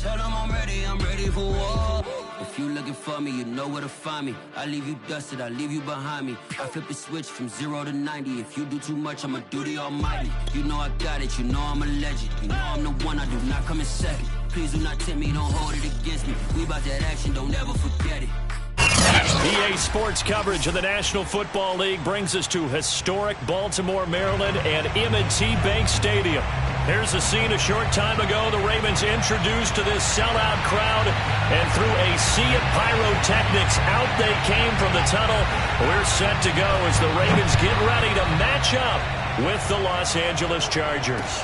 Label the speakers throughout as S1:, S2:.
S1: Tell them I'm ready for war. If you looking for me, you know where to find me. I leave you dusted, I leave you behind me. I flip the switch from 0 to 90. If you do too much, I'ma do the almighty. You know I got it, you know I'm a legend. You know I'm the one, I do not come in second. Please do not tempt me, don't hold it against me. We about that action, don't ever forget it.
S2: EA Sports coverage of the National Football League brings us to historic Baltimore, Maryland, and M&T Bank Stadium. Here's a scene a short time ago. The Ravens introduced to this sellout crowd, and through a sea of pyrotechnics, out they came from the tunnel. We're set to go as the Ravens get ready to match up with the Los Angeles Chargers.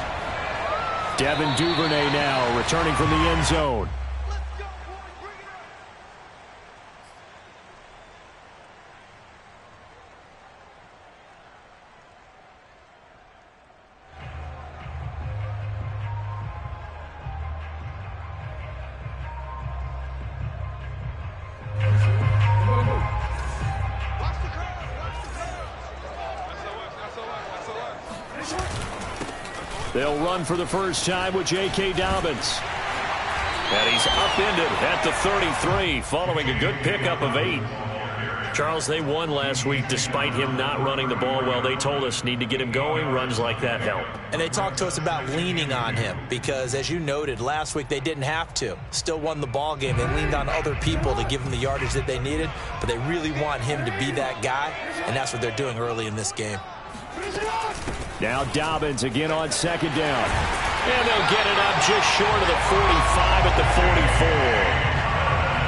S2: Devin Duvernay now returning from the end zone. They'll run for the first time with J.K. Dobbins. And he's upended at the 33 following a good pickup of 8. Charles, they won last week despite him not running the ball well. They told us need to get him going. Runs like that help.
S3: And they talked to us about leaning on him because, as you noted, last week they didn't have to. Still won the ball game. They leaned on other people to give them the yardage that they needed, but they really want him to be that guy, and that's what they're doing early in this game.
S2: Now Dobbins again on second down. And they'll get it up just short of the 45 at the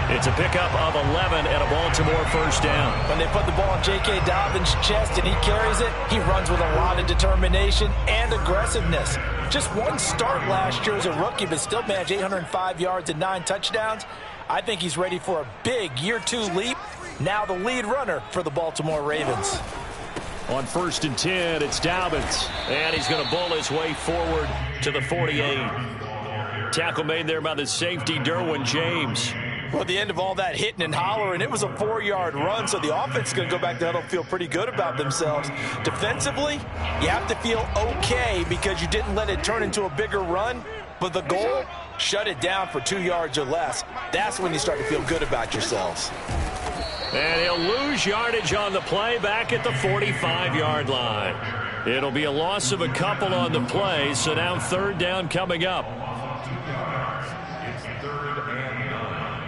S2: 44. It's a pickup of 11 and a Baltimore first down.
S3: When they put the ball on J.K. Dobbins' chest and he carries it, he runs with a lot of determination and aggressiveness. Just one start last year as a rookie, but still managed 805 yards and 9 touchdowns. I think he's ready for a big year 2 leap. Now the lead runner for the Baltimore Ravens.
S2: On 1st and 10, it's Dobbins. And he's going to bowl his way forward to the 48. Tackle made there by the safety, Derwin James.
S3: Well, at the end of all that hitting and hollering, it was a 4-yard run, so the offense is going to go back to huddle, feel pretty good about themselves. Defensively, you have to feel okay because you didn't let it turn into a bigger run, but the goal, shut it down for 2 yards or less. That's when you start to feel good about yourselves.
S2: And he'll lose yardage on the play back at the 45-yard line. It'll be a loss of a couple on the play, so now 3rd down coming up.
S4: It's 3rd and 9.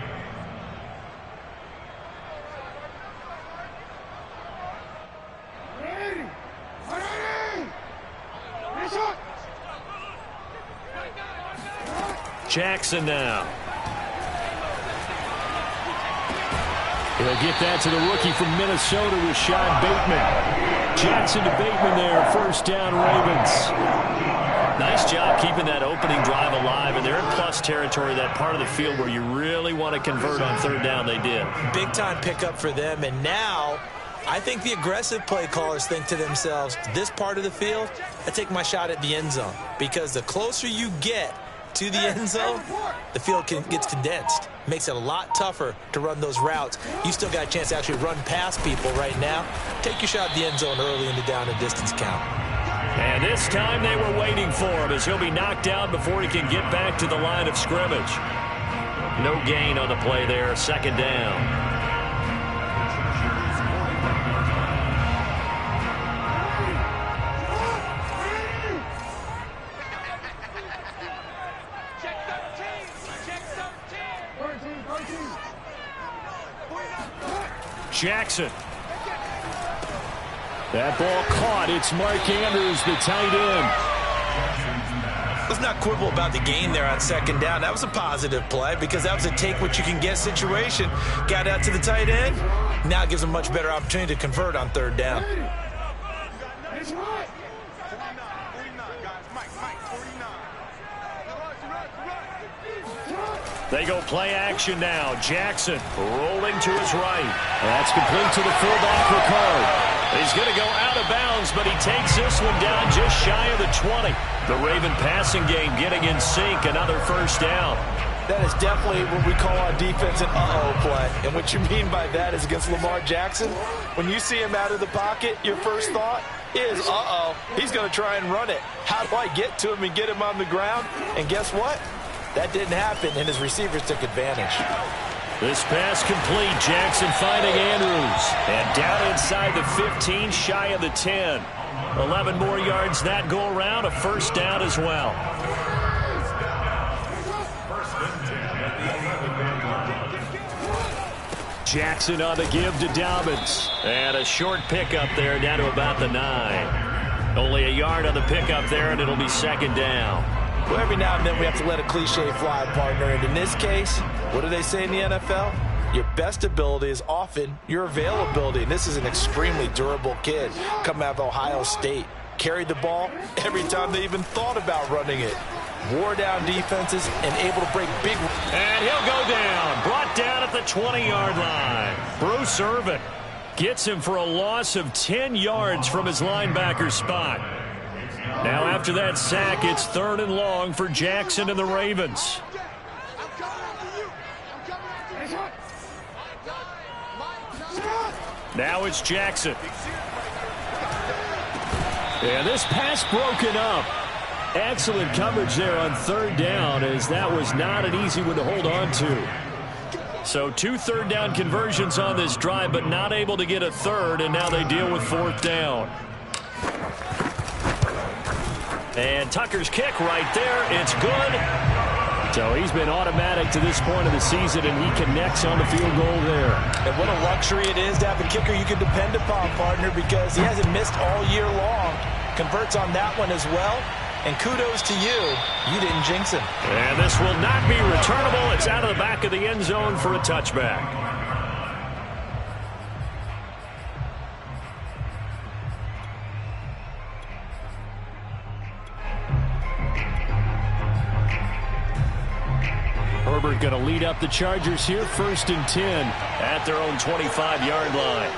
S2: Jackson now. He'll get that to the rookie from Minnesota, Rashad Bateman. Jackson to Bateman there, first down Ravens. Nice job keeping that opening drive alive, and they're in plus territory, that part of the field where you really want to convert on 3rd down. They did.
S3: Big time pickup for them, and now I think the aggressive play callers think to themselves, this part of the field, I take my shot at the end zone, because the closer you get to the end zone, the field gets condensed. Makes it a lot tougher to run those routes. You still got a chance to actually run past people right now. Take your shot at the end zone early in the down and distance count.
S2: And this time they were waiting for him as he'll be knocked down before he can get back to the line of scrimmage. No gain on the play there, 2nd down. Jackson. That ball caught. It's Mark Andrews, the tight end.
S3: Let's not quibble about the gain there on 2nd down. That was a positive play because that was a take-what-you-can-get situation. Got out to the tight end. Now it gives them a much better opportunity to convert on 3rd down.
S2: They go play action now. Jackson rolling to his right. That's complete to the fullback, Ricard. He's going to go out of bounds, but he takes this one down just shy of the 20. The Raven passing game getting in sync. Another first down.
S3: That is definitely what we call our defense an uh-oh play. And what you mean by that is against Lamar Jackson, when you see him out of the pocket, your first thought is, uh-oh, he's going to try and run it. How do I get to him and get him on the ground? And guess what? That didn't happen, and his receivers took advantage.
S2: This pass complete. Jackson finding Andrews. And down inside the 15, shy of the 10. 11 more yards that go around. A first down as well. Jackson on the give to Dobbins. And a short pickup there down to about the 9. Only a yard on the pickup there, and it'll be second down.
S3: Well, every now and then we have to let a cliche fly, partner. And in this case, what do they say in the NFL? Your best ability is often your availability. And this is an extremely durable kid coming out of Ohio State. Carried the ball every time they even thought about running it. Wore down defenses and able to break big.
S2: And he'll go down. Brought down at the 20-yard line. Bruce Irvin gets him for a loss of 10 yards from his linebacker spot. Now after that sack, it's 3rd and long for Jackson and the Ravens. Now it's Jackson. And this pass broken up. Excellent coverage there on 3rd down, as that was not an easy one to hold on to. So 2 third down conversions on this drive, but not able to get a third, and now they deal with 4th down. And Tucker's kick right there. It's good. So he's been automatic to this point of the season, and he connects on the field goal there.
S3: And what a luxury it is to have a kicker you can depend upon, partner, because he hasn't missed all year long. Converts on that one as well. And kudos to you. You didn't jinx him.
S2: And this will not be returnable. It's out of the back of the end zone for a touchback. Herbert going to lead up the Chargers here, 1st and 10 at their own 25-yard line.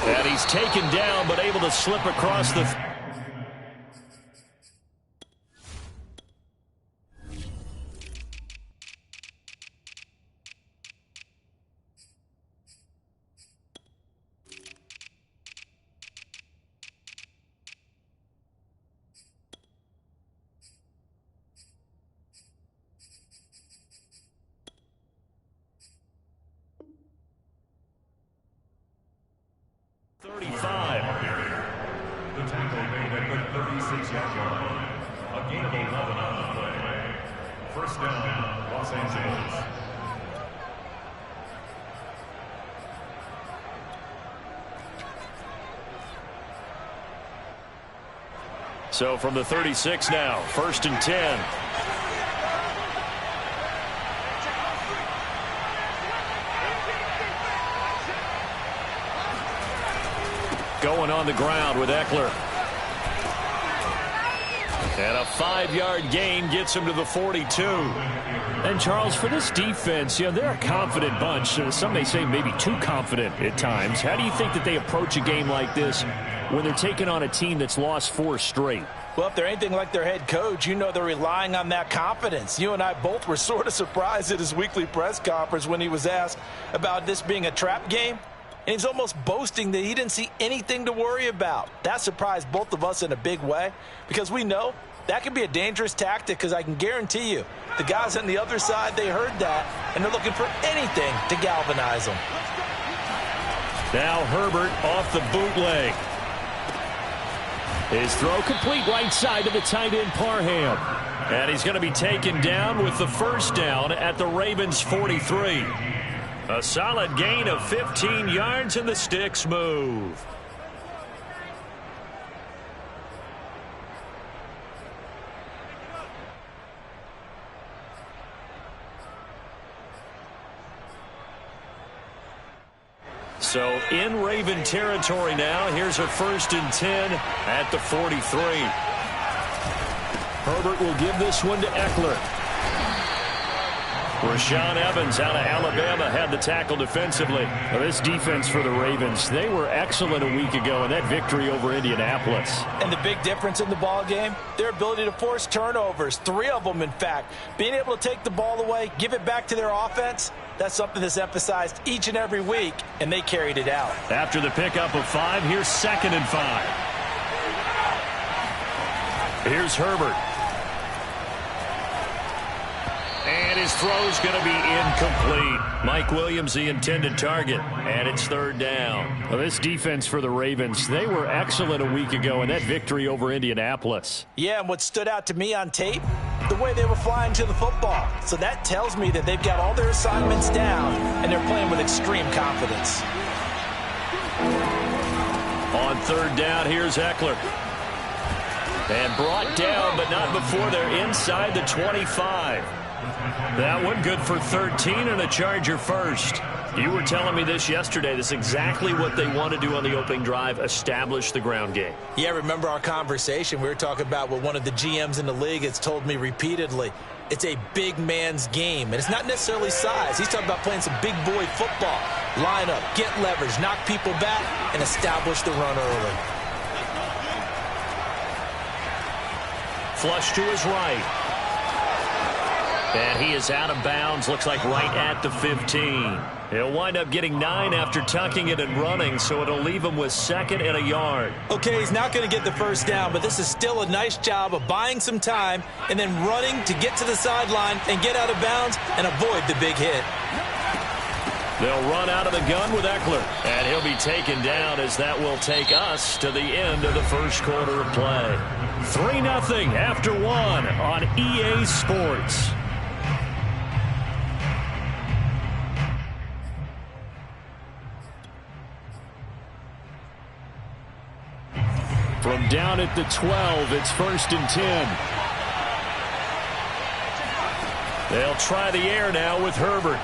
S2: And he's taken down, but able to slip across the... So from the 36 now, 1st and 10. Going on the ground with Eckler. And a 5-yard gain gets him to the 42. And, Charles, for this defense, they're a confident bunch. Some may say maybe too confident at times. How do you think that they approach a game like this when they're taking on a team that's lost 4 straight?
S3: Well, if they're anything like their head coach, they're relying on that confidence. You and I both were sort of surprised at his weekly press conference when he was asked about this being a trap game. And he's almost boasting that he didn't see anything to worry about. That surprised both of us in a big way, because we know that can be a dangerous tactic, because I can guarantee you the guys on the other side, they heard that, and they're looking for anything to galvanize them.
S2: Now Herbert off the bootleg. His throw complete right side to the tight end Parham. And he's going to be taken down with the 1st down at the Ravens 43. A solid gain of 15 yards, and the sticks move. So in Raven territory now. Here's a 1st and 10 at the 43. Herbert will give this one to Eckler. Rashaan Evans out of Alabama had the tackle defensively. Now, this defense for the Ravens, they were excellent a week ago in that victory over Indianapolis.
S3: And the big difference in the ball game, their ability to force turnovers, 3 of them in fact. Being able to take the ball away, give it back to their offense, that's something that's emphasized each and every week, and they carried it out.
S2: After the pickup of 5, here's 2nd and 5. Here's Herbert. And his throw's going to be incomplete. Mike Williams, the intended target, and it's third down.
S5: Well, this defense for the Ravens, they were excellent a week ago in that victory over Indianapolis.
S3: Yeah, and what stood out to me on tape, the way they were flying to the football. So that tells me that they've got all their assignments down, and they're playing with extreme confidence.
S2: On third down, here's Eckler. And brought down, but not before they're inside the 25. That one good for 13 and a Charger first. You were telling me this yesterday. This is exactly what they want to do on the opening drive, establish the ground game.
S3: Yeah, remember our conversation? We were talking about what one of the GMs in the league has told me repeatedly. It's a big man's game, and it's not necessarily size. He's talking about playing some big boy football. Line up, get leverage, knock people back, and establish the run early.
S2: Flush to his right. And he is out of bounds, looks like right at the 15. He'll wind up getting 9 after tucking it and running, so it'll leave him with 2nd and a yard.
S3: Okay, he's not going to get the first down, but this is still a nice job of buying some time and then running to get to the sideline and get out of bounds and avoid the big hit.
S2: They'll run out of the gun with Eckler, and he'll be taken down as that will take us to the end of the first quarter of play. 3-0 after 1 on EA Sports.
S5: From down at the 12, it's 1st and 10.
S2: They'll try the air now with Herbert.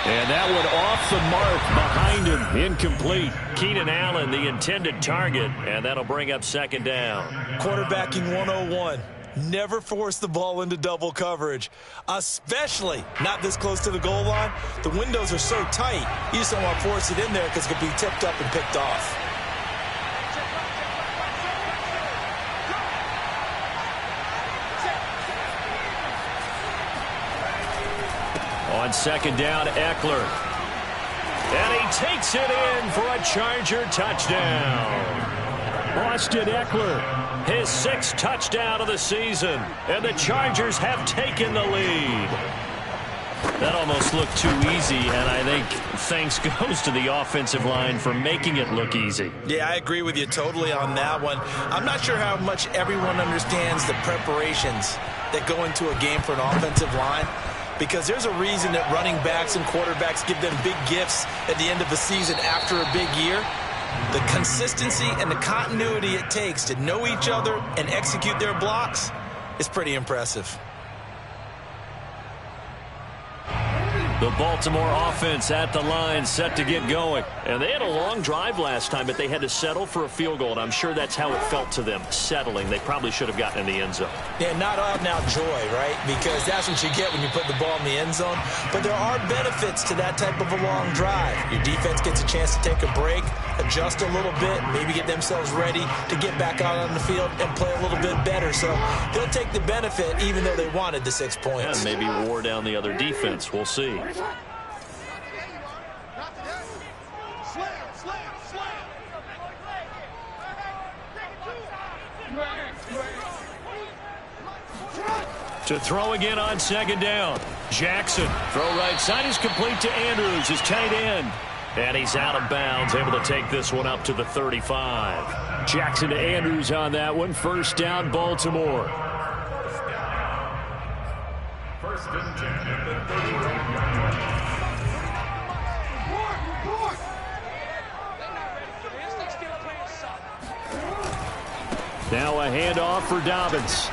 S5: And that one off the mark behind him. Incomplete.
S2: Keenan Allen, the intended target, and that'll bring up 2nd down.
S3: Quarterbacking 101. Never force the ball into double coverage, especially not this close to the goal line. The windows are so tight, you just don't want to force it in there because it could be tipped up and picked off.
S2: On 2nd down, Eckler. And he takes it in for a Charger touchdown.
S5: Austin Eckler,
S2: his 6th touchdown of the season, and the Chargers have taken the lead. That almost looked too easy, and I think thanks goes to the offensive line for making it look easy.
S3: Yeah, I agree with you totally on that one. I'm not sure how much everyone understands the preparations that go into a game for an offensive line, because there's a reason that running backs and quarterbacks give them big gifts at the end of the season after a big year. The consistency and the continuity it takes to know each other and execute their blocks is pretty impressive.
S2: The Baltimore offense at the line, set to get going. And they had a long drive last time, but they had to settle for a field goal, and I'm sure that's how it felt to them, settling. They probably should have gotten in the end zone.
S3: Yeah, not out-and-out joy, right? Because that's what you get when you put the ball in the end zone. But there are benefits to that type of a long drive. Your defense gets a chance to take a break, adjust a little bit, maybe get themselves ready to get back out on the field and play a little bit better. So they'll take the benefit even though they wanted the 6 points.
S2: And maybe wore down the other defense. We'll see. To throw again on 2nd down. Jackson, throw right side is complete to Andrews, his tight end. And he's out of bounds, able to take this one up to the 35.
S5: Jackson to Andrews on that one. 1st down, Baltimore.
S4: 1st and 10 at the 31-yard line.
S5: Now a handoff for Dobbins.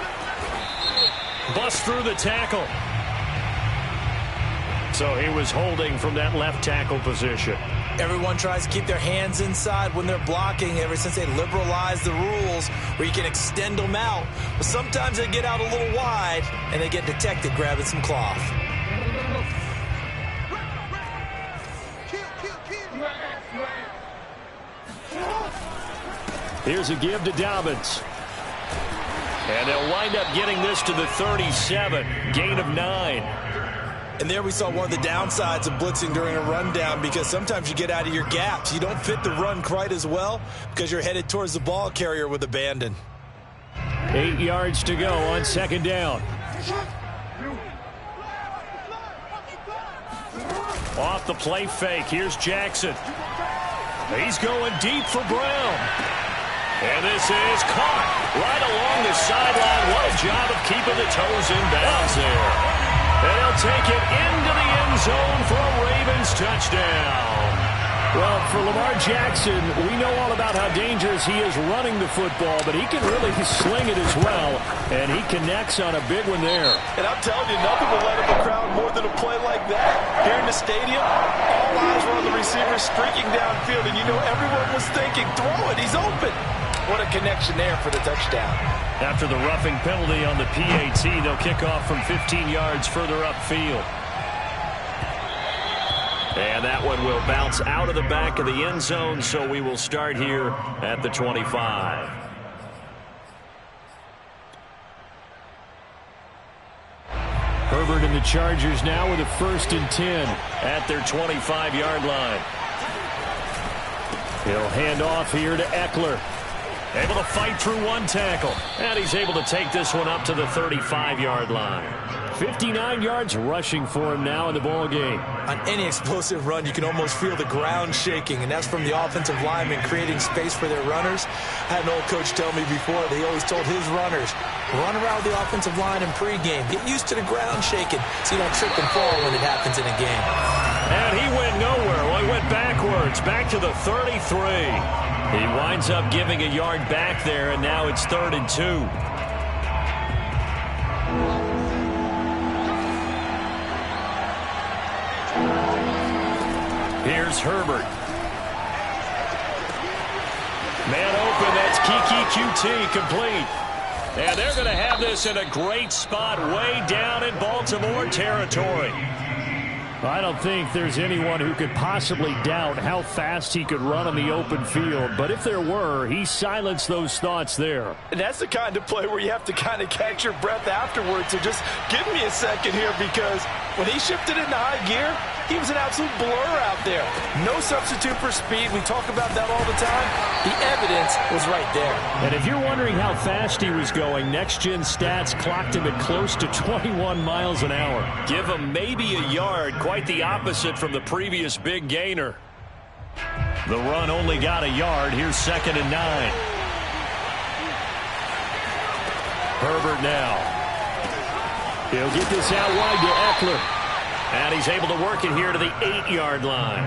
S2: Bust through the tackle. So he was holding from that left tackle position.
S3: Everyone tries to keep their hands inside when they're blocking ever since they liberalized the rules where you can extend them out. But sometimes they get out a little wide and they get detected grabbing some cloth.
S5: Here's a give to Dobbins.
S2: And they'll wind up getting this to the 37. Gain of 9.
S3: And there we saw one of the downsides of blitzing during a rundown, because sometimes you get out of your gaps. You don't fit the run quite as well because you're headed towards the ball carrier with abandon.
S5: 8 yards to go on second down. Off the play fake. Here's Jackson. He's going deep for Brown. And this is caught right along the sideline. What a job of keeping the toes in bounds there. And he'll take it into the end zone for a Ravens touchdown. Well, for Lamar Jackson, we know all about how dangerous he is running the football, but he can really sling it as well, and he connects on a big one there.
S3: And I'm telling you, nothing will let up a crowd more than a play like that. Here in the stadium, all eyes were on the receiver streaking downfield, and you know everyone was thinking, throw it, he's open. What a connection there for the touchdown.
S2: After the roughing penalty on the PAT, they'll kick off from 15 yards further upfield. And that one will bounce out of the back of the end zone, so we will start here at the 25.
S5: Herbert and the Chargers now with a 1st and 10
S2: at their 25-yard line.
S5: He'll hand off here to Eckler.
S2: Able to fight through one tackle. And he's able to take this one up to the 35-yard line.
S5: 59 yards rushing for him now in the ball game.
S3: On any explosive run, you can almost feel the ground shaking, and that's from the offensive linemen creating space for their runners. I had an old coach tell me before, they always told his runners, run around the offensive line in pregame. Get used to the ground shaking so you don't trip and fall when it happens in a game.
S2: And he went nowhere. Well, he went backwards, back to the 33. He winds up giving a yard back there, and now it's 3rd and 2. Here's Herbert. Man open, that's Kiki QT complete. And they're going to have this in a great spot way down in Baltimore territory.
S5: I don't think there's anyone who could possibly doubt how fast he could run on the open field. But if there were, he silenced those thoughts there.
S3: And that's the kind of play where you have to kind of catch your breath afterwards. So just give me a second here, because when he shifted into high gear, he was an absolute blur out there. No substitute for speed. We talk about that all the time. The evidence was right there.
S5: And if you're wondering how fast he was going, Next Gen Stats clocked him at close to 21 miles an hour.
S2: Give him maybe a yard, quite the opposite from the previous big gainer. The run only got a yard. Here's 2nd and 9. Herbert now.
S5: He'll get this out wide to Eckler.
S2: And he's able to work it here to the 8-yard line.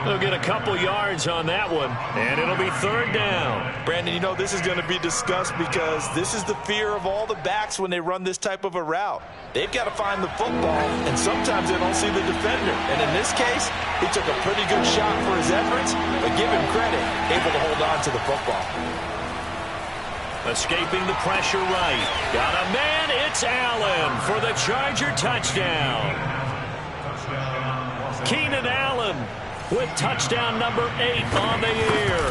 S2: They'll get a couple yards on that one, and it'll be 3rd down.
S3: Brandon, you know this is going to be discussed, because this is the fear of all the backs when they run this type of a route. They've got to find the football, and sometimes they don't see the defender. And in this case, he took a pretty good shot for his efforts, but give him credit, able to hold on to the football.
S2: Escaping the pressure right. Got a man, it's Allen for the Charger touchdown. Keenan Allen with touchdown number 8 on the year.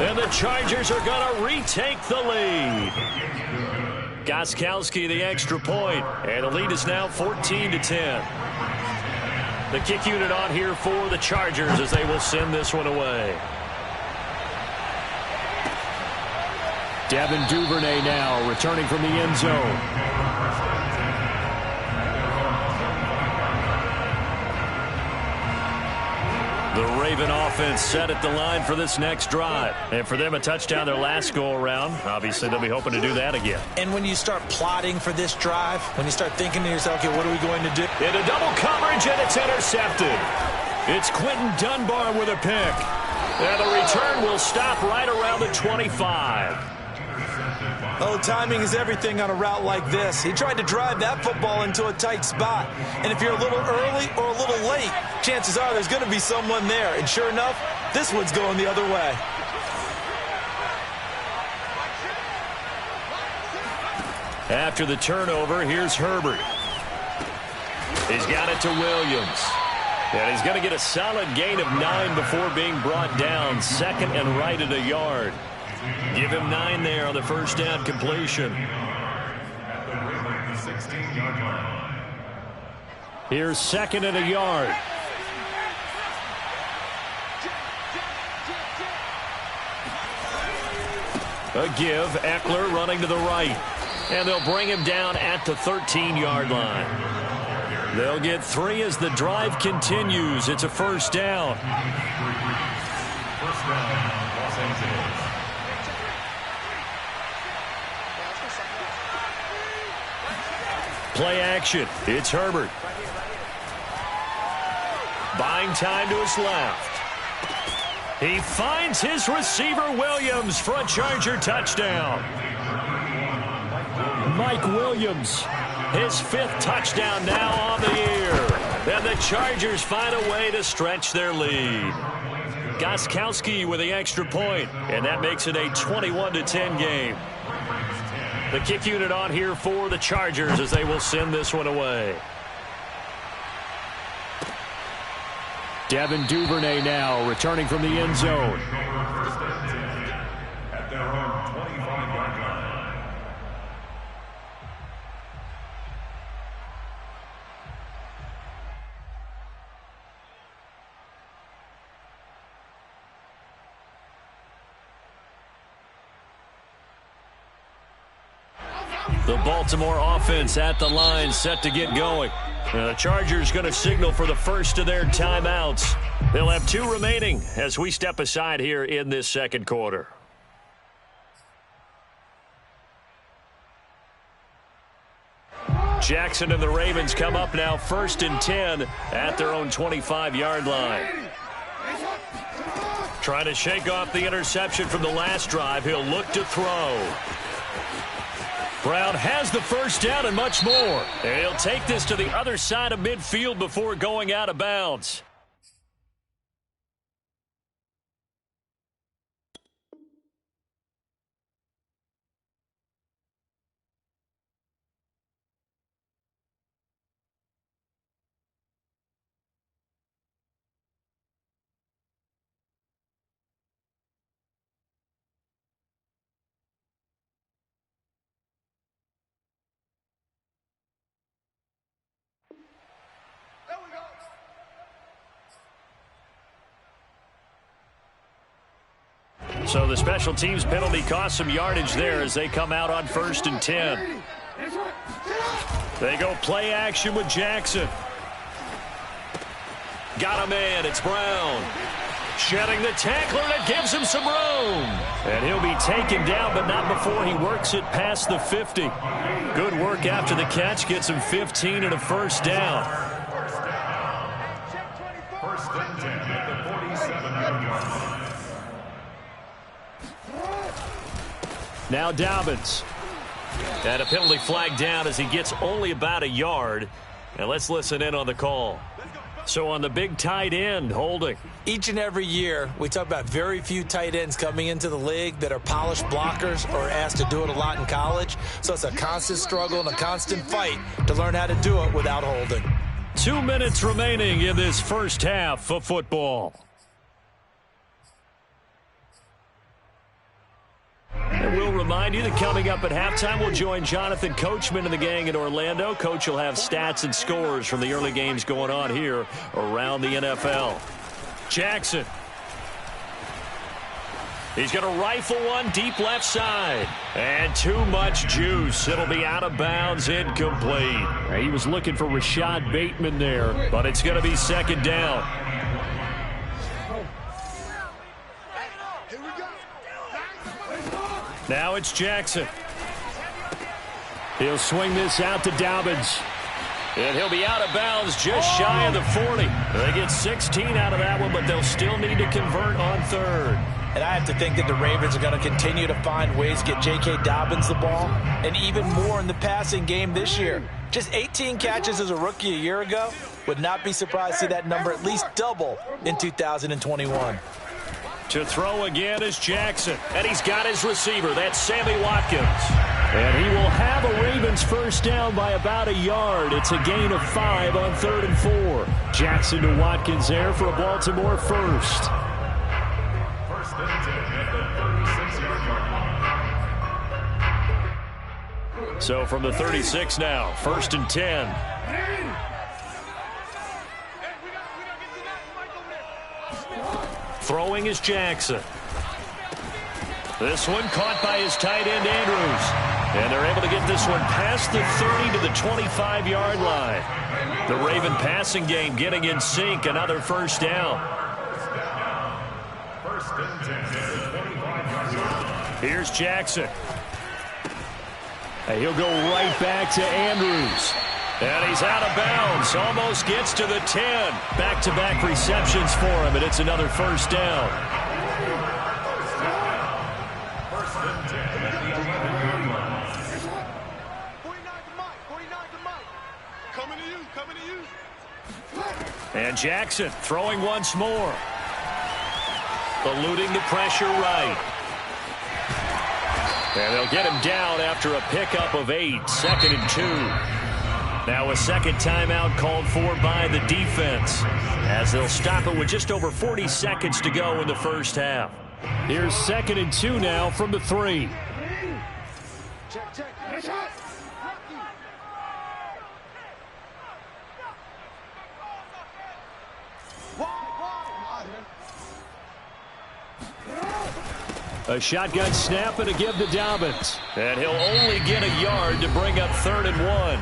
S2: And the Chargers are going to retake the lead. Gostkowski the extra point, and the lead is now 14-10. The kick unit on here for the Chargers as they will send this one away.
S5: Devin Duvernay now returning from the end zone.
S2: The Raven offense set at the line for this next drive. And for them, a touchdown their last go-around. Obviously, they'll be hoping to do that again.
S3: And when you start plotting for this drive, when you start thinking to yourself, okay, what are we going to do?
S2: Into double coverage, and it's intercepted. It's Quentin Dunbar with a pick. And the return will stop right around the 25.
S3: Oh, timing is everything on a route like this. He tried to drive that football into a tight spot. And if you're a little early or a little late, chances are there's going to be someone there. And sure enough, this one's going the other way.
S2: After the turnover, here's Herbert. He's got it to Williams. And he's going to get a solid gain of 9 before being brought down. 2nd and right at a yard. Give him 9 there on the first down completion. Here's 2nd and a yard. A give, Eckler running to the right. And they'll bring him down at the 13-yard line. They'll get 3 as the drive continues. It's a first down.
S4: First down, Los Angeles.
S2: Play action. It's Herbert. Buying time to his left. He finds his receiver, Williams, for a Charger touchdown. Mike Williams, his 5th touchdown now on the year. And the Chargers find a way to stretch their lead. Gostkowski with the extra point, and that makes it a 21-10 game. The kick unit on here for the Chargers as they will send this one away. Devin Duvernay now returning from the end zone.
S4: At their own 25-yard line.
S2: The Baltimore offense at the line, set to get going. The Chargers going to signal for the first of their timeouts. They'll have 2 remaining as we step aside here in this second quarter. Jackson and the Ravens come up now 1st and 10 at their own 25-yard line. Trying to shake off the interception from the last drive. He'll look to throw. Brown has the first down and much more. And he'll take this to the other side of midfield before going out of bounds. So the special teams penalty cost some yardage there as they come out on 1st and 10. They go play action with Jackson. Got him in. It's Brown. Shedding the tackler, and it gives him some room. And he'll be taken down, but not before he works it past the 50. Good work after the catch. Gets him 15 and a first down.
S4: First and 10 at the 47-yard line.
S2: Now Dobbins. And a penalty flag down as he gets only about a yard. And let's listen in on the call. So on the big tight end, holding.
S3: Each and every year, we talk about very few tight ends coming into the league that are polished blockers or asked to do it a lot in college. So it's a constant struggle and a constant fight to learn how to do it without holding.
S2: 2 minutes remaining in this first half of football. And we'll remind you that coming up at halftime, we'll join Jonathan Coachman and the gang in Orlando. Coach will have stats and scores from the early games going on here around the NFL. Jackson. He's going to rifle one deep left side. And too much juice. It'll be out of bounds, incomplete. He was looking for Rashad Bateman there, but it's going to be 2nd down. Now it's Jackson. He'll swing this out to Dobbins. And he'll be out of bounds just shy of the 40. They get 16 out of that one, but they'll still need to convert on 3rd.
S3: And I have to think that the Ravens are going to continue to find ways to get J.K. Dobbins the ball, and even more in the passing game this year. Just 18 catches as a rookie a year ago. Would not be surprised to see that number at least double in 2021.
S2: To throw again is Jackson. And he's got his receiver. That's Sammy Watkins. And he will have a Ravens first down by about a yard. It's a gain of 5 on 3rd and 4. Jackson to Watkins there for a Baltimore first.
S4: First and 10 at the 36-yard line.
S2: So from the 36 now, 1st and 10. Throwing is Jackson. This one caught by his tight end, Andrews. And they're able to get this one past the 30 to the 25-yard line. The Raven passing game getting in sync. Another first down.
S4: First and 10.
S2: Here's Jackson. And he'll go right back to Andrews. And he's out of bounds. Almost gets to the 10. Back-to-back receptions for him, and it's another first down.
S4: First and 10.
S2: And Jackson throwing once more. Eluding the pressure right. And they'll get him down after a pickup of 8. 2nd and 2. Now a second timeout called for by the defense, as they'll stop it with just over 40 seconds to go in the first half. Here's 2nd and 2 now from the 3.
S6: Check.
S2: A shotgun snap and a give to Dobbins. And he'll only get a yard to bring up 3rd and 1.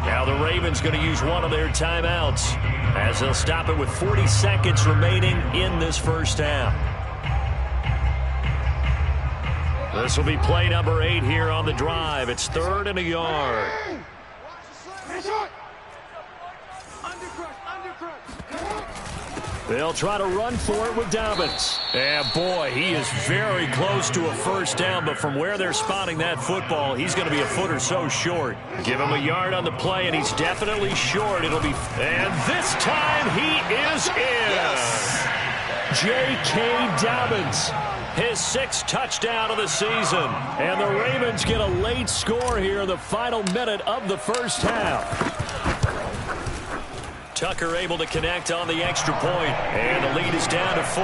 S2: Now the Ravens going to use one of their timeouts, as they'll stop it with 40 seconds remaining in this first half. This will be play number 8 here on the drive. It's 3rd and a yard. They'll try to run for it with Dobbins. And boy, he is very close to a first down, but from where they're spotting that football, he's going to be a foot or so short. Give him a yard on the play, and he's definitely short. It'll be, and this time he is in. Yes. J.K. Dobbins, his 6th touchdown of the season. And the Ravens get a late score here in the final minute of the first half. Tucker able to connect on the extra point, and the lead is down to 4.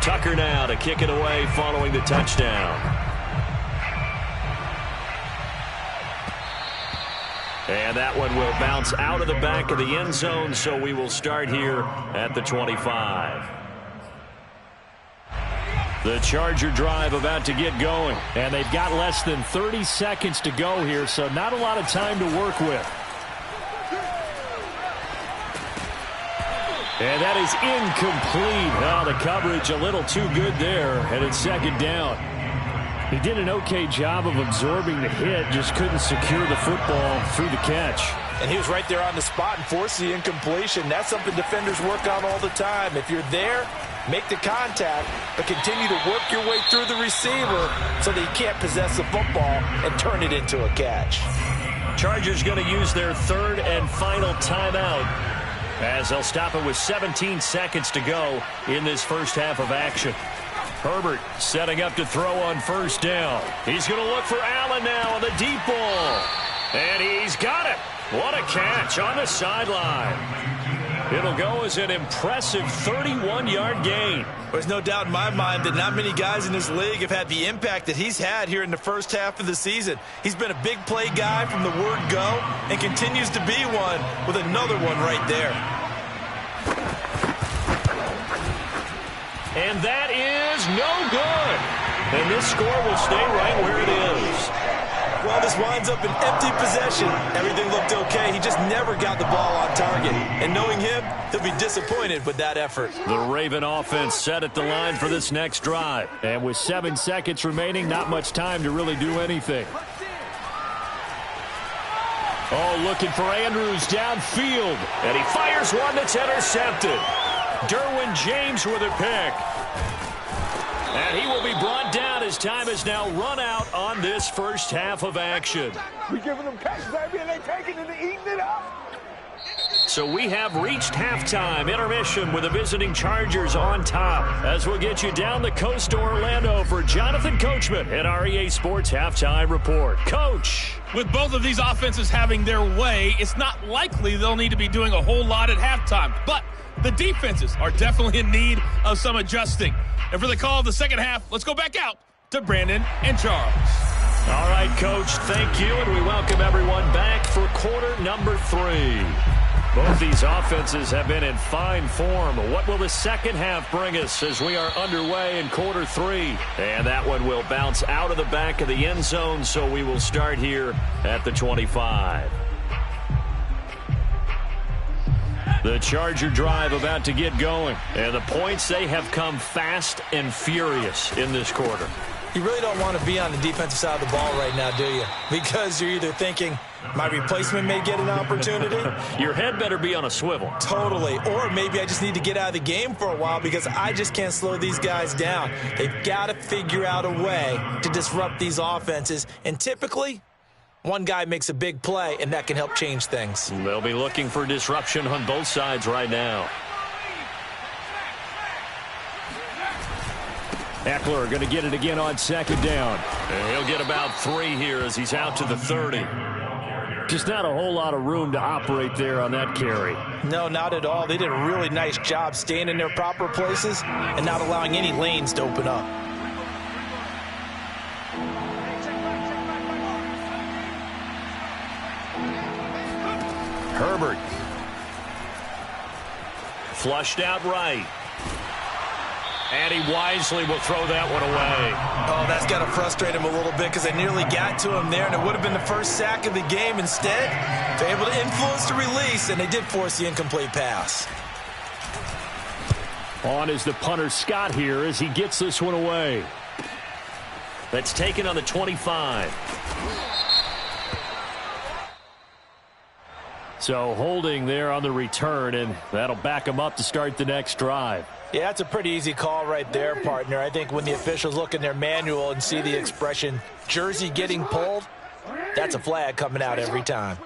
S2: Tucker now to kick it away following the touchdown. And that one will bounce out of the back of the end zone, so we will start here at the 25. The Charger drive about to get going, and they've got less than 30 seconds to go here, so not a lot of time to work with. And that is incomplete. Oh, the coverage a little too good there, and it's 2nd down. He did an okay job of absorbing the hit, just couldn't secure the football through the catch.
S3: And he was right there on the spot and forced the incompletion. That's something defenders work on all the time. If you're there, make the contact, but continue to work your way through the receiver so that he can't possess the football and turn it into a catch.
S2: Chargers going to use their 3rd and final timeout, as they'll stop it with 17 seconds to go in this first half of action. Herbert setting up to throw on first down. He's going to look for Allen now on the deep ball. And he's got it. What a catch on the sideline. It'll go as an impressive 31-yard gain.
S3: There's no doubt in my mind that not many guys in this league have had the impact that he's had here in the first half of the season. He's been a big play guy from the word go and continues to be one with another one right there.
S2: And that is no good. And this score will stay right where it is.
S3: Well, this winds up an empty possession. Everything looked okay. He just never got the ball on target. And knowing him, he'll be disappointed with that effort.
S2: The Raven offense set at the line for this next drive. And with 7 seconds remaining, not much time to really do anything. Oh, looking for Andrews downfield. And he fires one that's intercepted. Derwin James with a pick. And he will be brought down as time is now run out on this first half of action.
S6: We giving them catch, baby, and they taking it and eating it up.
S2: So we have reached halftime. Intermission with the visiting Chargers on top. As we'll get you down the coast to Orlando for Jonathan Coachman at our EA Sports Halftime Report. Coach.
S7: With both of these offenses having their way, it's not likely they'll need to be doing a whole lot at halftime. But the defenses are definitely in need of some adjusting. And for the call of the second half, let's go back out to Brandon and Charles.
S2: All right, Coach, thank you, and we welcome everyone back for quarter number 3. Both these offenses have been in fine form. What will the second half bring us as we are underway in quarter 3? And that one will bounce out of the back of the end zone, so we will start here at the 25. The Charger drive about to get going, and the points, they have come fast and furious in this quarter.
S3: You really don't want to be on the defensive side of the ball right now, do you? Because you're either thinking, my replacement may get an opportunity.
S2: Your head better be on a swivel.
S3: Totally. Or maybe I just need to get out of the game for a while because I just can't slow these guys down. They've got to figure out a way to disrupt these offenses. And typically, one guy makes a big play, and that can help change things.
S2: They'll be looking for disruption on both sides right now. Eckler going to get it again on second down. And he'll get about 3 here as he's out to the 30. Just not a whole lot of room to operate there on that carry.
S3: No, not at all. They did a really nice job staying in their proper places and not allowing any lanes to open up.
S2: Herbert. Flushed out right. And he wisely will throw that one away.
S3: Oh, that's got to frustrate him a little bit because they nearly got to him there, and it would have been the first sack of the game. Instead, they're able to influence the release, and they did force the incomplete pass.
S2: On is the punter, Scott, here as he gets this one away. That's taken on the 25. So holding there on the return, and that'll back him up to start the next drive.
S3: Yeah, that's a pretty easy call right there, partner. I think when the officials look in their manual and see the expression, jersey getting pulled, that's a flag coming out every time.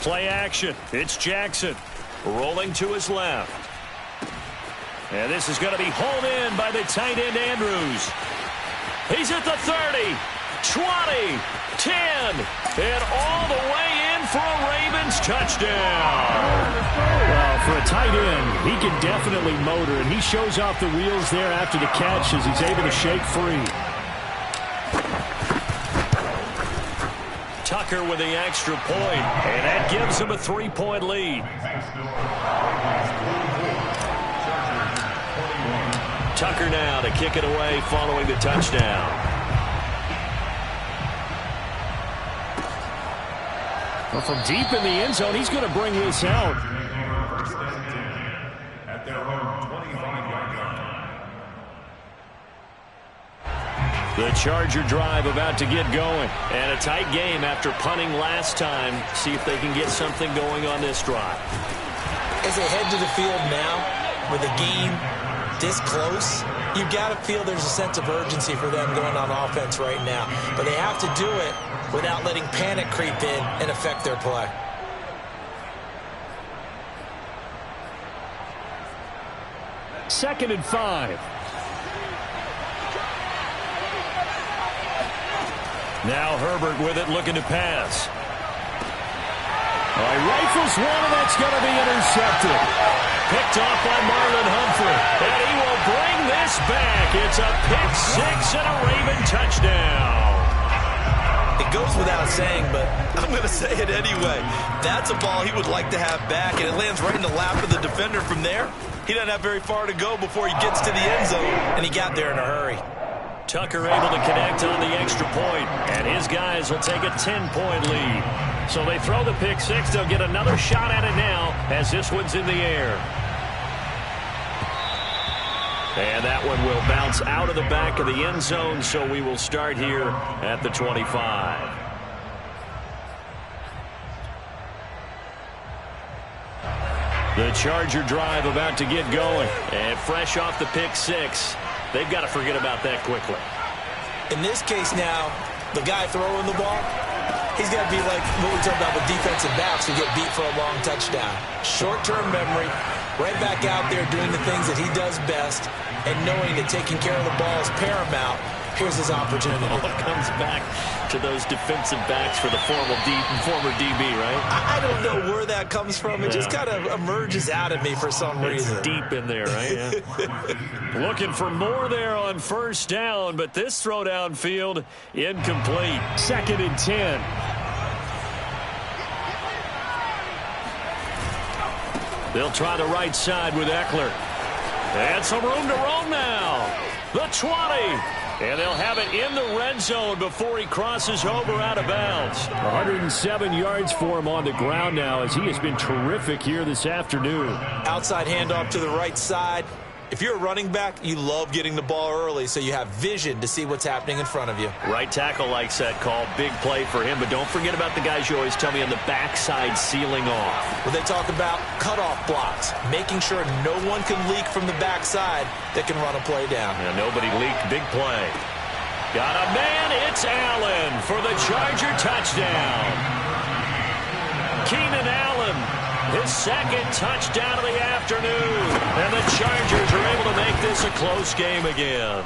S2: Play action. It's Jackson rolling to his left. And this is going to be hauled in by the tight end, Andrews. He's at the 30, 20, 10, and all the way in for a Ravens touchdown. Well, for a tight end, he can definitely motor, and he shows off the wheels there after the catch as he's able to shake free. Tucker with the extra point, and that gives him a 3-point lead. Tucker now to kick it away following the touchdown. Well, from deep in the end zone, he's going to bring this out.
S4: At their own 25-yard line.
S2: The Charger drive about to get going. And a tight game after punting last time. See if they can get something going on this drive.
S3: As they head to the field now, with the game this close, you've got to feel there's a sense of urgency for them going on offense right now. But they have to do it without letting panic creep in and affect their play.
S2: Second and 5. Now Herbert with it, looking to pass. He rifles one, and that's going to be intercepted. Picked off by Marlon Humphrey. And he will bring this back. It's a pick 6 and a Raven touchdown.
S3: It goes without saying, but I'm going to say it anyway. That's a ball he would like to have back, and it lands right in the lap of the defender from there. He doesn't have very far to go before he gets to the end zone, and he got there in a hurry.
S2: Tucker able to connect on the extra point, and his guys will take a 10-point lead. So they throw the pick 6. They'll get another shot at it now as this one's in the air. And that one will bounce out of the back of the end zone, so we will start here at the 25. The Charger drive about to get going. And fresh off the pick 6, they've got to forget about that quickly.
S3: In this case now, the guy throwing the ball, He's got to be like what we talked about with defensive backs who get beat for a long touchdown. Short-term memory, right back out there doing the things that he does best, and knowing that taking care of the ball is paramount. Here's his opportunity.
S2: It all comes back to those defensive backs for the former DB, right?
S3: I don't know where that comes from. It just kind of emerges out of me for some reason.
S2: It's deep in there, right? Yeah. Looking for more there on first down, but this throw downfield incomplete. 2nd and 10. They'll try the right side with Eckler. And some room to roam now. The 20. And they'll have it in the red zone before he crosses over out of bounds. 107 yards for him on the ground now as he has been terrific here this afternoon.
S3: Outside handoff to the right side. If you're a running back, you love getting the ball early so you have vision to see what's happening in front of you.
S2: Right tackle likes that call. Big play for him. But don't forget about the guys you always tell me on the backside sealing off.
S3: Well, they talk about cutoff blocks, making sure no one can leak from the backside that can run a play down.
S2: Yeah, nobody leaked. Big play. Got a man. It's Allen for the Charger touchdown. Keenan Allen. His 2nd touchdown of the afternoon. And the Chargers are able to make this a close game again.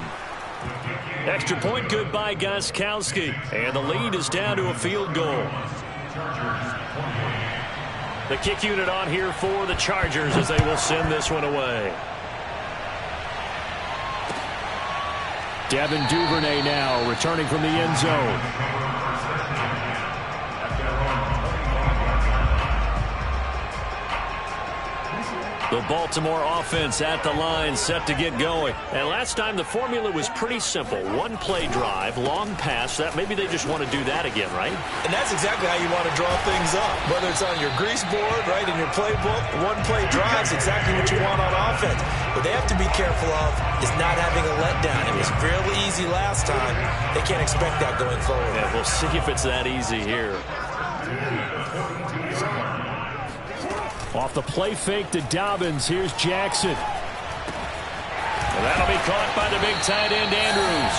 S2: Extra point good by Gostkowski. And the lead is down to a field goal. The kick unit on here for the Chargers as they will send this one away. Devin Duvernay now returning from the end zone. The Baltimore offense at the line, set to get going. And last time the formula was pretty simple. One play drive, long pass. That maybe they just want to do that again, right?
S3: And that's exactly how you want to draw things up. Whether it's on your grease board, right, in your playbook, one play drive is exactly what you want on offense. What they have to be careful of is not having a letdown. It was fairly easy last time. They can't expect that going forward.
S2: Yeah, we'll see if it's that easy here. Off the play fake to Dobbins. Here's Jackson. And that'll be caught by the big tight end, Andrews.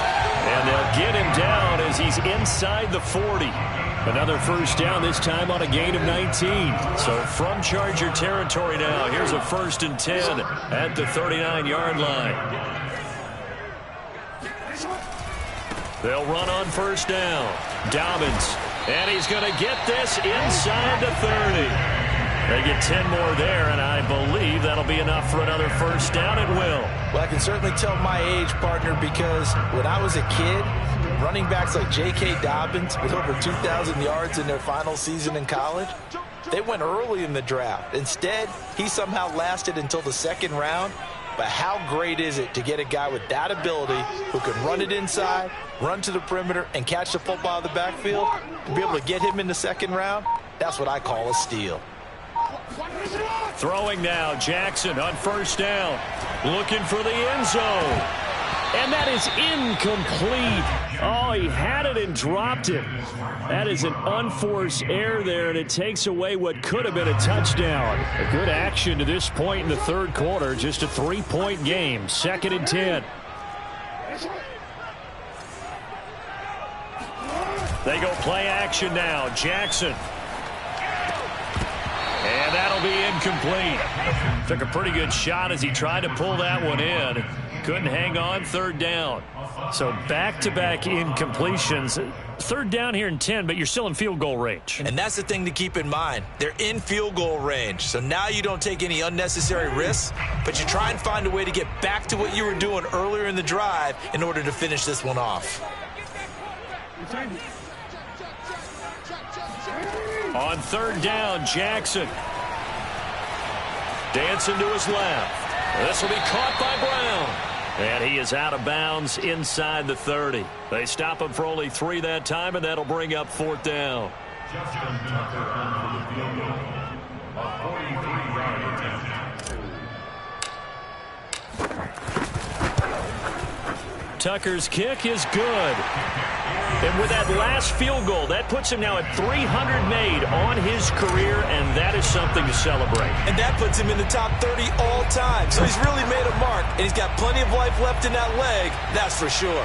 S2: And they'll get him down as he's inside the 40. Another first down, this time on a gain of 19. So from Charger territory now, here's a 1st and 10 at the 39-yard line. They'll run on first down. Dobbins. And he's going to get this inside the 30. They get 10 more there, and I believe that'll be enough for another first down. It will.
S3: Well, I can certainly tell my age, partner, because when I was a kid, running backs like J.K. Dobbins with over 2,000 yards in their final season in college, they went early in the draft. Instead, he somehow lasted until the 2nd round. But how great is it to get a guy with that ability who can run it inside, run to the perimeter, and catch the football out of the backfield? To be able to get him in the 2nd round, that's what I call a steal.
S2: Throwing now, Jackson on first down. Looking for the end zone. And that is incomplete. Oh, he had it and dropped it. That is an unforced error there, and it takes away what could have been a touchdown. A good action to this point in the 3rd quarter. Just a 3-point game. 2nd and 10. They go play action now. Jackson. And that'll be incomplete. Took a pretty good shot as he tried to pull that one in. Couldn't hang on. 3rd down. So back-to-back incompletions. 3rd down here in 10, but you're still in field goal range.
S3: And that's the thing to keep in mind. They're in field goal range. So now you don't take any unnecessary risks, but you try and find a way to get back to what you were doing earlier in the drive in order to finish this one off.
S2: On 3rd down, Jackson. Dancing to his left. This will be caught by Brown. And he is out of bounds inside the 30. They stop him for only 3 that time, and that'll bring up 4th down.
S4: Justin Tucker on for the field goal. A 43-yard attempt.
S2: Tucker's kick is good. And with that last field goal, that puts him now at 300 made on his career, and that is something to celebrate.
S3: And that puts him in the top 30 all time. So he's really made a mark, and he's got plenty of life left in that leg, that's for sure.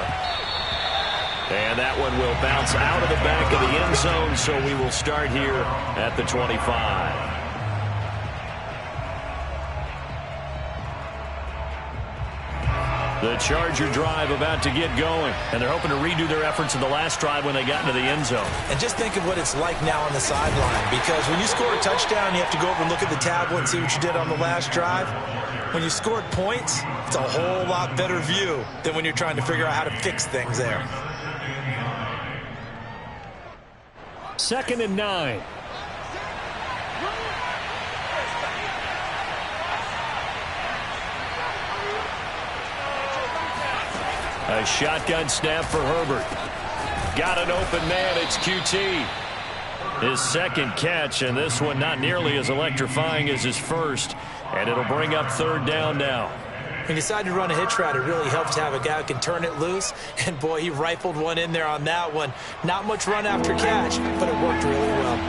S2: And that one will bounce out of the back of the end zone, so we will start here at the 25. The Charger drive about to get going, and they're hoping to redo their efforts in the last drive when they got into the end zone.
S3: And just think of what it's like now on the sideline, because when you score a touchdown, you have to go over and look at the tablet and see what you did on the last drive. When you scored points, it's a whole lot better view than when you're trying to figure out how to fix things there.
S2: 2nd and 9. A shotgun snap for Herbert. Got an open man. It's QT. His second catch, and this one not nearly as electrifying as his first. And it'll bring up 3rd down now.
S3: When you decide to run a hitch route, it really helps to have a guy who can turn it loose. And, boy, he rifled one in there on that one. Not much run after catch, but it worked really well.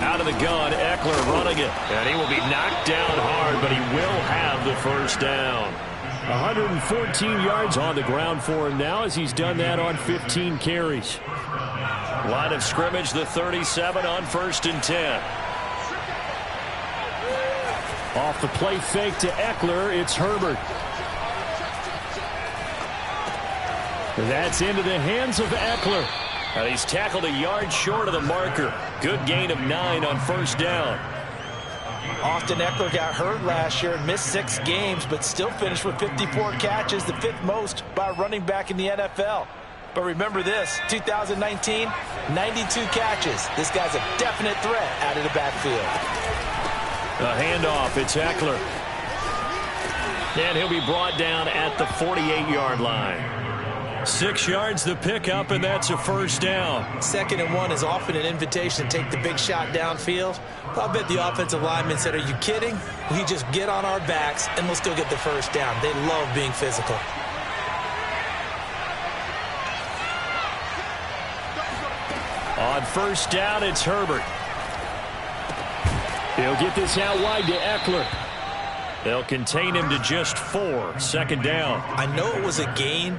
S2: Out of the gun, Eckler running it. And he will be knocked down hard, but he will have the 1st down. 114 yards on the ground for him now as he's done that on 15 carries. Line of scrimmage, the 37 on 1st and 10. Off the play fake to Eckler, it's Herbert. That's into the hands of Eckler. And he's tackled a yard short of the marker. Good gain of 9 on 1st down.
S3: Austin Eckler got hurt last year and missed 6 games, but still finished with 54 catches, the 5th most by a running back in the NFL. But remember this, 2019, 92 catches. This guy's a definite threat out of the backfield.
S2: A handoff, it's Eckler. And he'll be brought down at the 48-yard line. 6 yards the pickup, and that's a 1st down.
S3: 2nd and 1 is often an invitation to take the big shot downfield. I'll bet the offensive lineman said, are you kidding? We just get on our backs, and let's go get the 1st down. They love being physical.
S2: On 1st down, it's Herbert. He'll get this out wide to Eckler. They'll contain him to just 4. 2nd down.
S3: I know it was a gain,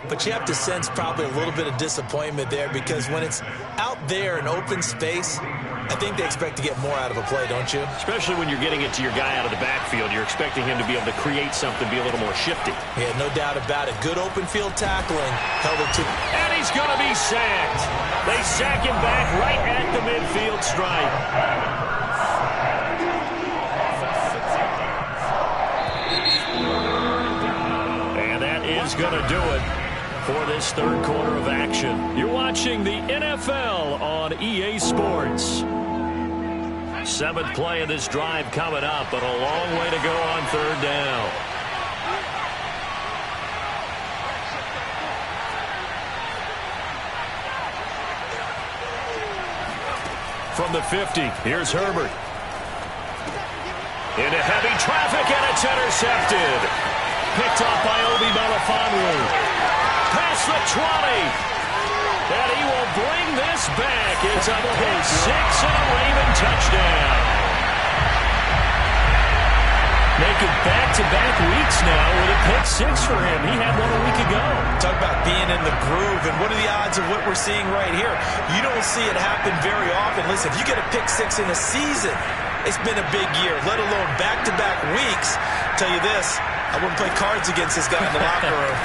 S3: but you have to sense probably a little bit of disappointment there, because when it's out there in open space, I think they expect to get more out of a play, don't you?
S2: Especially when you're getting it to your guy out of the backfield. You're expecting him to be able to create something, be a little more shifty.
S3: Yeah, no doubt about it. Good open field tackling. Held it to.
S2: And he's going to be sacked. They sack him back right at the midfield stripe. And that is going to do it for this 3rd quarter of action. You're watching the NFL on EA Sports. 7th play of this drive coming up, but a long way to go on 3rd down. From the 50, here's Herbert. Into heavy traffic, and it's intercepted. Picked off by Obi Melifonwu. Past the 20. And he will bring this back. It's a pick 6 and a Raven touchdown. Making back-to-back weeks now with a pick 6 for him. He had one a week ago.
S3: Talk about being in the groove, and what are the odds of what we're seeing right here? You don't see it happen very often. Listen, if you get a pick 6 in a season, it's been a big year, let alone back-to-back weeks. Tell you this, I wouldn't play cards against this guy in the locker room.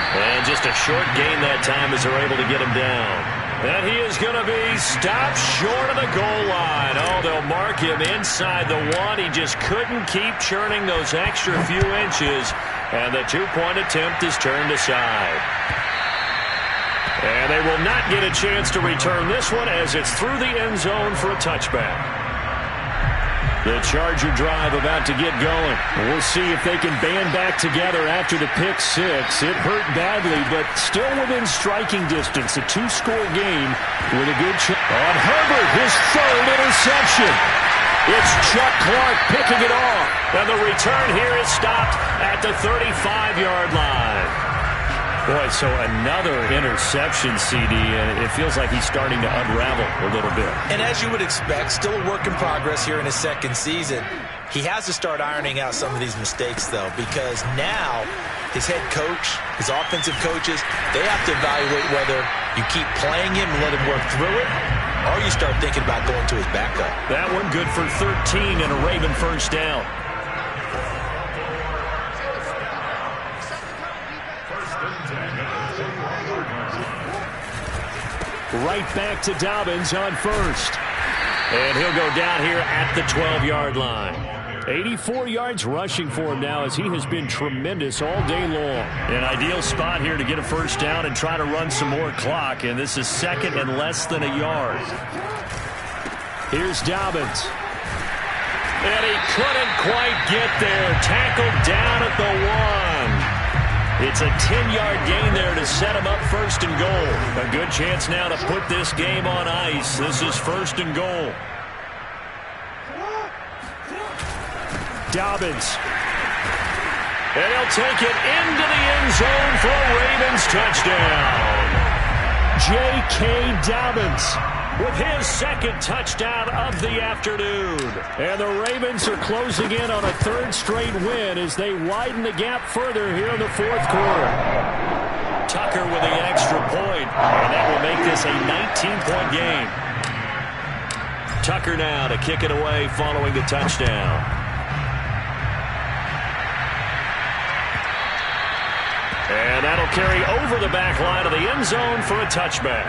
S2: And just a short gain that time as they're able to get him down. And he is going to be stopped short of the goal line. Oh, they'll mark him inside the 1. He just couldn't keep churning those extra few inches. And the 2-point attempt is turned aside. And they will not get a chance to return this one as it's through the end zone for a touchback. The Charger drive about to get going. We'll see if they can band back together after the pick 6. It hurt badly, but still within striking distance. A 2-score game with a good shot. On Herbert, his 3rd interception. It's Chuck Clark picking it off. And the return here is stopped at the 35-yard line. Boy, so another interception, CD, and it feels like he's starting to unravel a little bit.
S3: And as you would expect, still a work in progress here in his 2nd season. He has to start ironing out some of these mistakes, though, because now his head coach, his offensive coaches, they have to evaluate whether you keep playing him and let him work through it, or you start thinking about going to his backup.
S2: That one good for 13 and a Raven first down. Right back to Dobbins on first. And he'll go down here at the 12-yard line. 84 yards rushing for him now as he has been tremendous all day long. An ideal spot here to get a first down and try to run some more clock. And this is second and less than a yard. Here's Dobbins. And he couldn't quite get there. Tackled down at the 1. It's a 10-yard gain there to set him up first and goal. A good chance now to put this game on ice. This is first and goal. Dobbins. And he'll take it into the end zone for a Ravens touchdown. J.K. Dobbins with his second touchdown of the afternoon. And the Ravens are closing in on a third straight win as they widen the gap further here in the fourth quarter. Tucker with the extra point, and that will make this a 19-point game. Tucker now to kick it away following the touchdown. And that'll carry over the back line of the end zone for a touchback.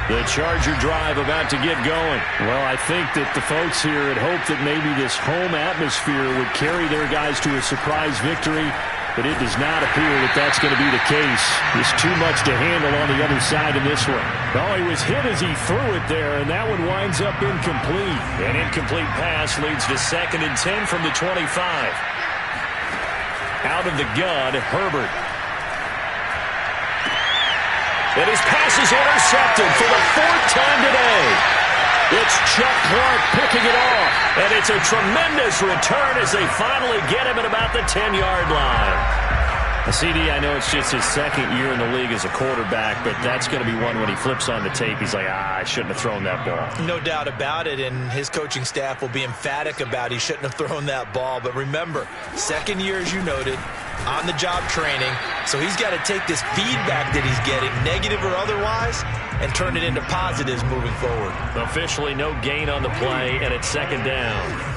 S2: The Charger drive about to get going. Well, I think that the folks here had hoped that maybe this home atmosphere would carry their guys to a surprise victory, but it does not appear that that's going to be the case. There's too much to handle on the other side in this one. Well, he was hit as he threw it there, and that one winds up incomplete. An incomplete pass leads to 2nd and 10 from the 25. Out of the gun, Herbert. And his pass is intercepted for the 4th time today. It's Chuck Clark picking it off. And it's a tremendous return as they finally get him at about the 10-yard line. CD, I know it's just his second year in the league as a quarterback, but that's going to be one when he flips on the tape. He's like, I shouldn't have thrown that ball.
S3: No doubt about it, and his coaching staff will be emphatic about he shouldn't have thrown that ball. But remember, second year, as you noted, on-the-job training, so he's got to take this feedback that he's getting, negative or otherwise, and turn it into positives moving forward.
S2: Officially no gain on the play, and it's 2nd down.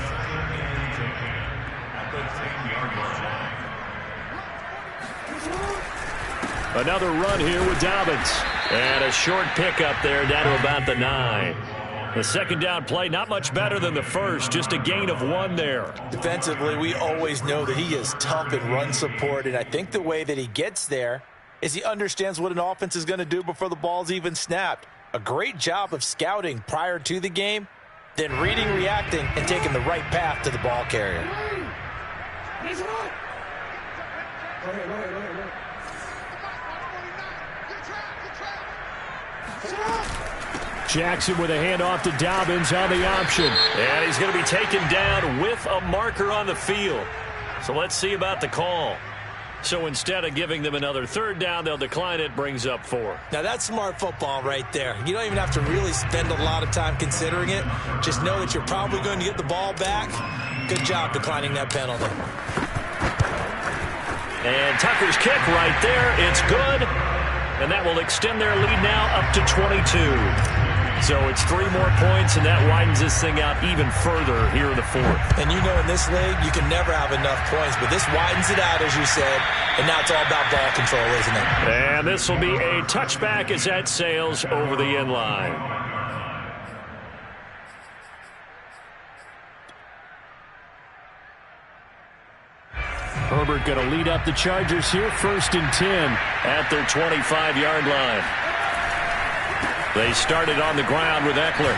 S2: Another run here with Dobbins. And a short pickup there down to about the 9. The 2nd down play, not much better than the first, just a gain of 1 there.
S3: Defensively, we always know that he is tough in run support, and I think the way that he gets there is he understands what an offense is going to do before the ball's even snapped. A great job of scouting prior to the game, then reading, reacting, and taking the right path to the ball carrier.
S2: Jackson with a handoff to Dobbins on the option. And he's going to be taken down with a marker on the field. So let's see about the call. So instead of giving them another 3rd down, they'll decline it, brings up 4.
S3: Now that's smart football right there. You don't even have to really spend a lot of time considering it. Just know that you're probably going to get the ball back. Good job declining that penalty.
S2: And Tucker's kick right there. It's good. And that will extend their lead now up to 22. So it's 3 more points, and that widens this thing out even further here in the 4th.
S3: And you know in this league, you can never have enough points, but this widens it out, as you said, and now it's all about ball control, isn't it?
S2: And this will be a touchback as that sails over the end line. Herbert going to lead up the Chargers here, 1st and 10 at their 25-yard line. They started on the ground with Eckler.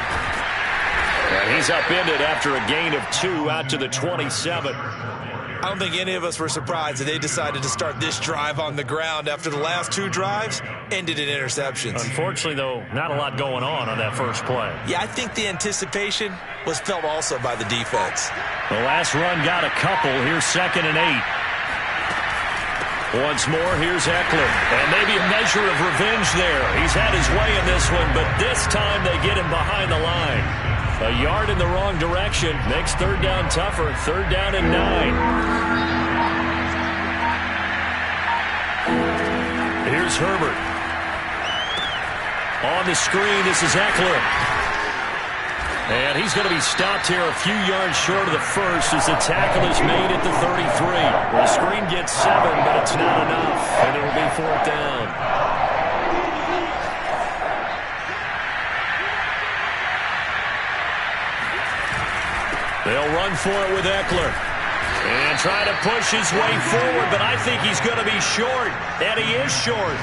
S2: And he's upended after a gain of 2 out to the 27.
S3: I don't think any of us were surprised that they decided to start this drive on the ground after the last 2 drives ended in interceptions.
S2: Unfortunately, though, not a lot going on that first play.
S3: Yeah, I think the anticipation was felt also by the defense.
S2: The last run got a couple. Here's 2nd and 8. Once more, here's Eckler. And maybe a measure of revenge there. He's had his way in this one, but this time they get him behind the line. A yard in the wrong direction makes third down tougher. Third down and 9. Here's Herbert. On the screen, this is Eckler. And he's going to be stopped here a few yards short of the first as the tackle is made at the 33. The screen gets 7, but it's not enough, and it will be fourth down. They'll run for it with Eckler. And try to push his way forward, but I think he's going to be short, and he is short.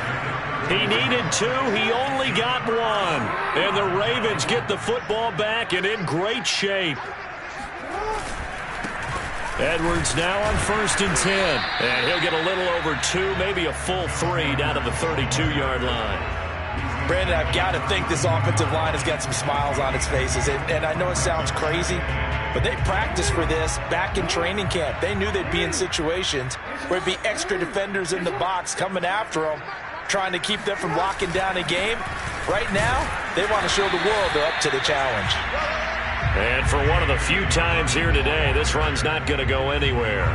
S2: He needed 2. He only got 1. And the Ravens get the football back and in great shape. Edwards now on 1st and 10. And he'll get a little over 2, maybe a full 3 down to the 32-yard line.
S3: Brandon, I've got to think this offensive line has got some smiles on its faces. And I know it sounds crazy, but they practiced for this back in training camp. They knew they'd be in situations where there'd be extra defenders in the box coming after them, trying to keep them from locking down a game. Right now, they want to show the world they're up to the challenge.
S2: And for one of the few times here today, this run's not going to go anywhere.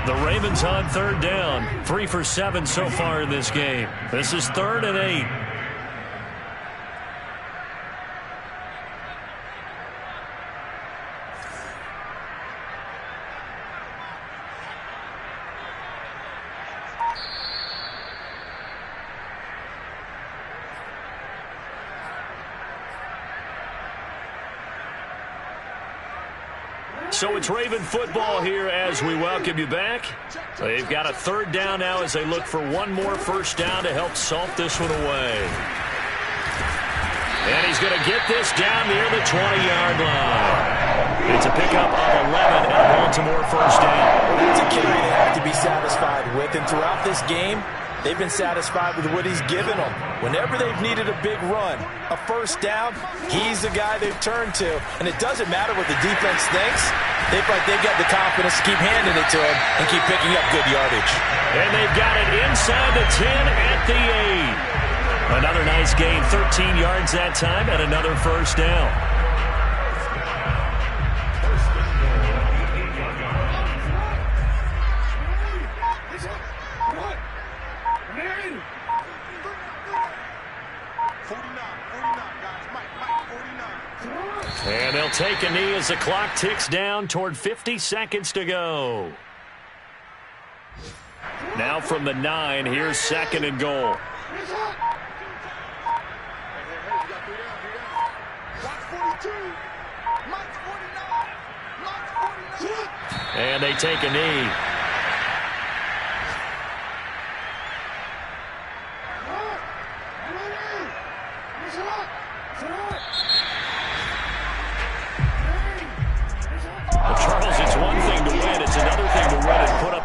S2: The Ravens on third down, 3 for 7 so far in this game. This is 3rd and 8. So it's Raven football here as we welcome you back. They've got a third down now as they look for one more first down to help salt this one away. And he's going to get this down near the 20-yard line. It's a pickup of 11 and a Baltimore first down.
S3: That's a carry they have to be satisfied with. And throughout this game, they've been satisfied with what he's given them. Whenever they've needed a big run, a first down, he's the guy they've turned to. And it doesn't matter what the defense thinks. They've got the confidence to keep handing it to him and keep picking up good yardage.
S2: And they've got it inside the 10 at the 8. Another nice gain, 13 yards that time, and another first down. And they'll take a knee as the clock ticks down toward 50 seconds to go. Now from the 9, here's 2nd and goal. And they take a knee.